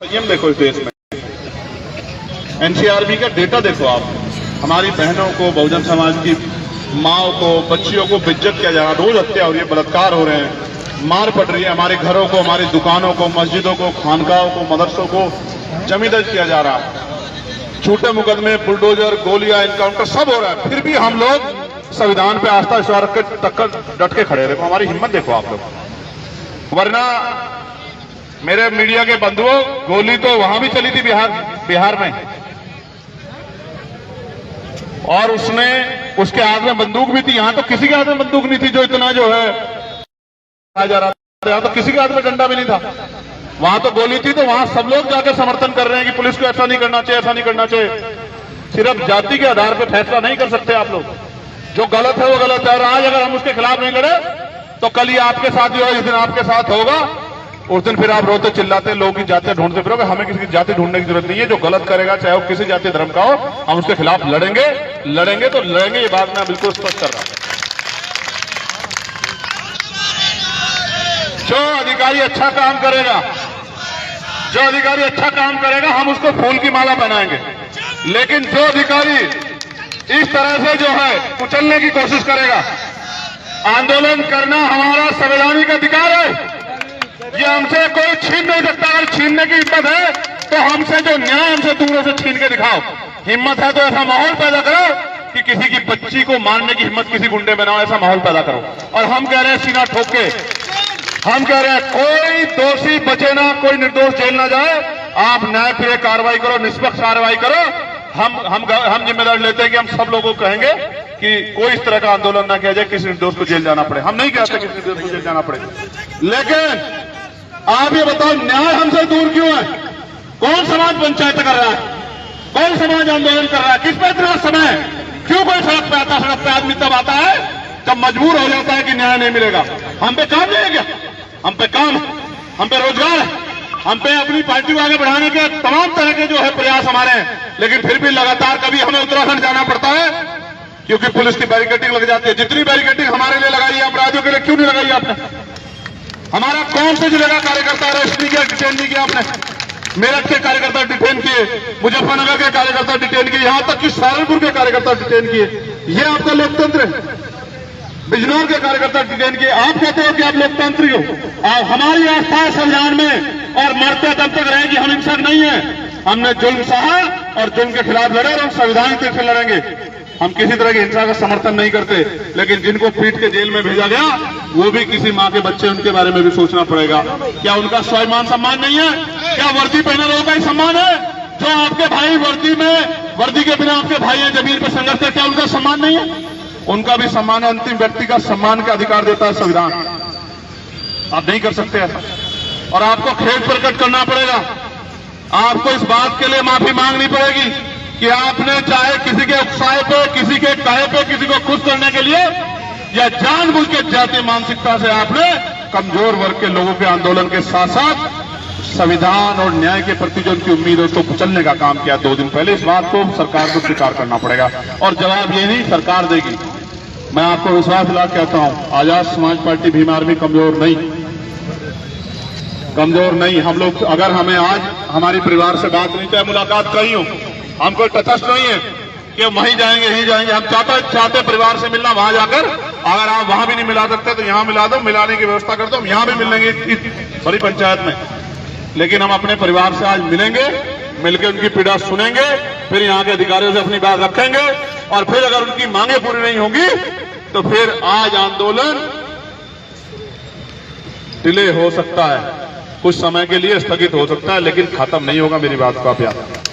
संयम देखो इस देश में। एनसीआरबी का डेटा देखो आप। हमारी बहनों को, बहुजन समाज की माओ को, बच्चियों को बेइज्जत किया जा रहा है। रोज हत्या हो रही है, बलात्कार हो रहे हैं, मार पड़ रही है। हमारे घरों को, हमारी दुकानों को, मस्जिदों को, खानकाहों को, मदरसों को जमी दर्ज किया जा रहा है। झूठे मुकदमे, बुलडोजर, गोलियां, एनकाउंटर सब हो रहा है। फिर भी हम लोग संविधान पे आस्था विश्वास रख के डट के खड़े रहे। हमारी हिम्मत देखो आप लोग। वरना मेरे मीडिया के बंधुओं, गोली तो वहां भी चली थी बिहार में, और उसके हाथ में बंदूक भी थी। यहां तो किसी के हाथ में बंदूक नहीं थी जो इतना जो है जा रहा था। यहां तो किसी के हाथ में डंडा भी नहीं था। वहां तो गोली थी, तो वहां सब लोग जाकर समर्थन कर रहे हैं कि पुलिस को ऐसा नहीं करना चाहिए, ऐसा नहीं करना चाहिए। सिर्फ जाति के आधार पर फैसला नहीं कर सकते आप लोग। जो गलत है वो गलत है, और आज अगर हम उसके खिलाफ नहीं लड़े तो कल ये आपके साथ ही होगा। जिस दिन आपके साथ होगा उस दिन फिर आप रोते चिल्लाते लोगों की जाति ढूंढते फिरोगे। हमें किसी की जाति ढूंढने की जरूरत नहीं है। जो गलत करेगा, चाहे वो किसी जाति धर्म का हो, हम उसके खिलाफ लड़ेंगे। लड़ेंगे तो लड़ेंगे, ये बात मैं बिल्कुल स्पष्ट कर रहा हूं। जो अधिकारी अच्छा काम करेगा, हम उसको फूल की माला पहनाएंगे। लेकिन जो अधिकारी इस तरह से जो है कुचलने की कोशिश करेगा, आंदोलन करना हमारा संवैधानिक अधिकार है। ये हमसे कोई छीन नहीं सकता। अगर छीनने की हिम्मत है तो हमसे जो न्याय हमसे दूरों से छीन के दिखाओ। हिम्मत है तो ऐसा माहौल पैदा करो कि किसी की बच्ची को मारने की हिम्मत किसी गुंडे में ना हो, ऐसा माहौल पैदा करो। और हम कह रहे हैं सीना ठोक के, हम कह रहे हैं कोई दोषी बचे ना, कोई निर्दोष जेल ना जाए। आप न्यायप्रिय कार्रवाई करो, निष्पक्ष कार्रवाई करो। हम जिम्मेदारी लेते हैं कि हम सब लोगों को कहेंगे कि कोई इस तरह का आंदोलन ना किया जाए, किसी निर्दोष को जेल जाना पड़े। हम नहीं कहते किसी निर्दोष को जेल जाना पड़े, लेकिन आप ये बताओ न्याय हमसे दूर क्यों है? कौन समाज पंचायत कर रहा है? कौन समाज आंदोलन कर रहा है? किस पे इतना समय? क्यों कोई सड़क पे आता? सड़क पे आदमी तब आता है जब मजबूर हो जाता है कि न्याय नहीं मिलेगा। हम पे काम नहीं है क्या? हम पे काम, हम पे रोजगार है, हम पे अपनी पार्टी को आगे बढ़ाने के तमाम तरह के जो है प्रयास हमारे हैं। लेकिन फिर भी लगातार कभी हमें उत्तराखंड जाना पड़ता है क्योंकि पुलिस की बैरिकेडिंग लग जाती है। जितनी बैरिकेडिंग हमारे लिए लगाई है, अपराधियों के लिए क्यों नहीं लगाई आपने? हमारा कौन से जिले का कार्यकर्ता अरेस्ट नहीं किया, डिटेन नहीं किया आपने? मेरठ के कार्यकर्ता डिटेन किए, मुजफ्फरनगर के कार्यकर्ता डिटेन किए, यहां तक कि सहारनपुर के कार्यकर्ता डिटेन किए। ये आपका लोकतंत्र है? बिजनौर के कार्यकर्ता डिटेन किए। आप कहते हो कि आप लोकतांत्रिक हो। हमारी आस्था है संविधान में, और मरते तब तक रहेगी। हम हिंसक नहीं है। हमने जुल्म सहा और जुल्म के खिलाफ लड़े, और हम संविधान से लड़ेंगे। हम किसी तरह की हिंसा का समर्थन नहीं करते। लेकिन जिनको पीट के जेल में भेजा गया, वो भी किसी माँ के बच्चे, उनके बारे में भी सोचना पड़ेगा। क्या उनका स्वाभिमान सम्मान नहीं है? क्या वर्दी पहने लोगों का ही सम्मान है? जो आपके भाई वर्दी के बिना आपके भाई हैं, जमीन पर संघर्ष है, क्या उनका सम्मान नहीं है? उनका भी सम्मान है। अंतिम व्यक्ति का सम्मान का अधिकार देता है संविधान। आप नहीं कर सकते ऐसा, और आपको खेद प्रकट करना पड़ेगा। आपको इस बात के लिए माफी मांगनी पड़ेगी कि आपने चाहे किसी के उत्साह पे, किसी के कहे पे, किसी को खुश करने के लिए, या जानबूझ के जातीय मानसिकता से आपने कमजोर वर्ग के लोगों के आंदोलन के साथ साथ संविधान और न्याय के प्रति जो उनकी उम्मीद है उसको कुचलने का काम किया 2 दिन पहले। इस बात को सरकार को स्वीकार करना पड़ेगा, और जवाब ये नहीं सरकार देगी। मैं आपको विश्वास दिला कहता हूं, आजाद समाज पार्टी भीम आर्मी कमजोर नहीं। हम लोग, अगर हमें आज हमारी परिवार से बात नहीं, चाहे मुलाकात कहीं हो, हम कोई तटस्थ नहीं है कि वहीं जाएंगे यहीं जाएंगे। हम चाहते परिवार से मिलना, वहां जाकर अगर आप वहां भी नहीं मिला सकते तो यहां मिला दो, मिलाने की व्यवस्था कर दो। हम यहां भी मिल लेंगे इस बड़ी पंचायत में। लेकिन हम अपने परिवार से आज मिलेंगे, मिलकर उनकी पीड़ा सुनेंगे, फिर यहाँ के अधिकारियों से अपनी बात रखेंगे, और फिर अगर उनकी मांगे पूरी नहीं होंगी तो फिर आज आंदोलन डिले हो सकता है, कुछ समय के लिए स्थगित हो सकता है, लेकिन खत्म नहीं होगा। मेरी बात को आप याद रखें।